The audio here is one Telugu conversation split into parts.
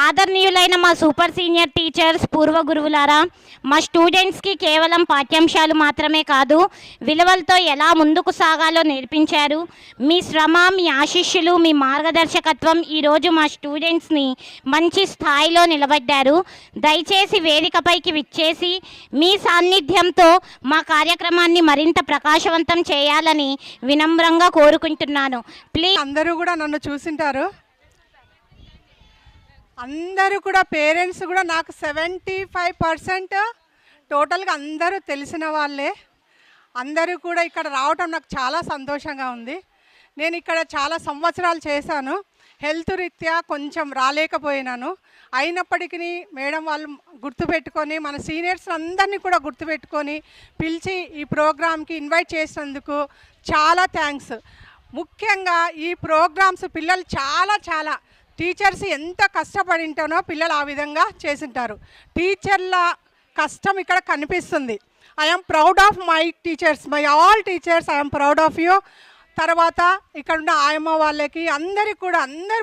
ఆదరణీయులైన మా సూపర్ సీనియర్ టీచర్స్, పూర్వ గురువులారా, మా స్టూడెంట్స్కి కేవలం పాఠ్యాంశాలు మాత్రమే కాదు, విలువలతో ఎలా ముందుకు సాగాలో నేర్పించారు. మీ శ్రమ, మీ ఆశీస్సులు, మీ మార్గదర్శకత్వం ఈరోజు మా స్టూడెంట్స్ని మంచి స్థాయిలో నిలబడ్డారు. దయచేసి వేదికపైకి విచ్చేసి మీ సాన్నిధ్యంతో మా కార్యక్రమాన్ని మరింత ప్రకాశవంతం చేయాలని వినమ్రంగా కోరుకుంటున్నాను. ప్లీజ్. అందరూ కూడా నన్ను చూసింటారు. అందరూ కూడా పేరెంట్స్ కూడా నాకు 75% టోటల్గా అందరూ తెలిసిన వాళ్ళే. అందరూ కూడా ఇక్కడ రావటం నాకు చాలా సంతోషంగా ఉంది. నేను ఇక్కడ చాలా సంవత్సరాలు చేశాను. హెల్త్ రీత్యా కొంచెం రాలేకపోయినాను. అయినప్పటికీ మేడం వాళ్ళు గుర్తుపెట్టుకొని, మన సీనియర్స్ అందరినీ కూడా గుర్తుపెట్టుకొని పిలిచి ఈ ప్రోగ్రామ్కి ఇన్వైట్ చేసినందుకు చాలా థ్యాంక్స్. ముఖ్యంగా ఈ ప్రోగ్రామ్స్ పిల్లలు చాలా టీచర్స్ ఎంత కష్టపడింటానో పిల్లలు ఆ విధంగా చేసింటారు. టీచర్ల కష్టం ఇక్కడ కనిపిస్తుంది. I'm proud of my teachers, my all teachers, I'm proud of you. తర్వాత ఇక్కడ ఉన్న ఆయమ్మ వాళ్ళకి అందరు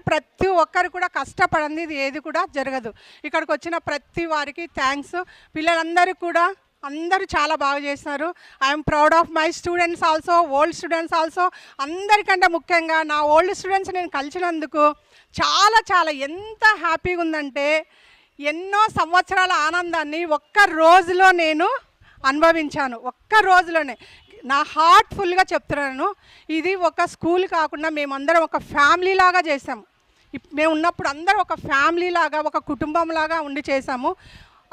ప్రతి ఒక్కరు కూడా కష్టపడింది ఇది ఏది కూడా జరగదు. ఇక్కడికి వచ్చిన ప్రతి వారికి థ్యాంక్స్. పిల్లలందరూ కూడా అందరూ చాలా బాగా చేస్తున్నారు. I'm proud of my students also, old students also. అందరికంటే ముఖ్యంగా నా ఓల్డ్ స్టూడెంట్స్ నేను కలిసినందుకు చాలా ఎంత హ్యాపీగా ఉందంటే, ఎన్నో సంవత్సరాల ఆనందాన్ని ఒక్క రోజులో నేను అనుభవించాను. ఒక్క రోజులోనే నా హార్ట్ఫుల్గా చెప్తున్నాను. ఇది ఒక స్కూల్ కాకుండా మేమందరం ఒక ఫ్యామిలీ లాగా చేసాము. మేము ఉన్నప్పుడు అందరం ఒక ఫ్యామిలీ లాగా, ఒక కుటుంబంలాగా ఉండి చేసాము.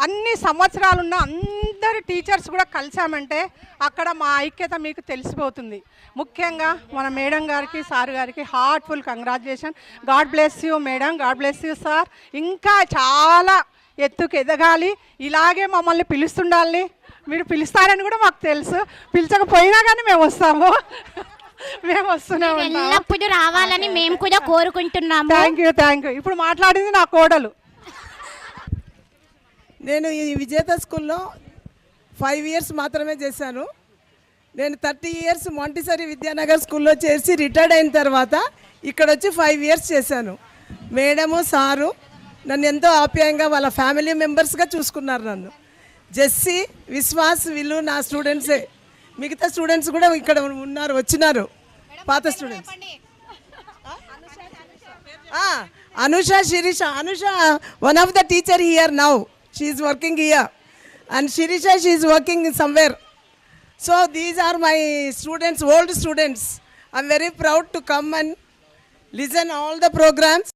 అన్ని సంవత్సరాలున్న అందరు టీచర్స్ కూడా కలిసామంటే అక్కడ మా ఐక్యత మీకు తెలిసిపోతుంది. ముఖ్యంగా మన మేడం గారికి, సార్ గారికి heartful congratulation. God bless you madam, God bless you sir. ఇంకా చాలా ఎత్తుకు ఎదగాలి, ఇలాగే మమ్మల్ని పిలుస్తుండాలి. మీరు పిలుస్తారని కూడా మాకు తెలుసు. పిలిచకపోయినా కానీ మేము వస్తాము, మేము వస్తూనే ఉంటాము. ఎల్లప్పుడూ రావాలని మేము కూడా కోరుకుంటున్నాము. Thank you. ఇప్పుడు మాట్లాడింది నా కోడలు. నేను ఈ విజేత స్కూల్లో 5 ఇయర్స్ మాత్రమే చేశాను. నేను 30 ఇయర్స్ మాంటిసరీ విద్యానగర్ స్కూల్లో చేసి రిటైర్డ్ అయిన తర్వాత ఇక్కడ వచ్చి 5 ఇయర్స్ చేశాను. మేడము, సారు నన్ను ఎంతో ఆప్యాయంగా వాళ్ళ ఫ్యామిలీ మెంబర్స్గా చూసుకున్నారు. నన్ను జెస్సీ, విశ్వాస్ వీళ్ళు నా స్టూడెంట్సే. మిగతా స్టూడెంట్స్ కూడా ఇక్కడ ఉన్నారు, వచ్చినారు పాత students. Anusha, Sirisha. Anusha one of the teacher here now. She is working here, and Shirisha, she is working somewhere. So these are my students, old students. I'm very proud to come and listen all the programs.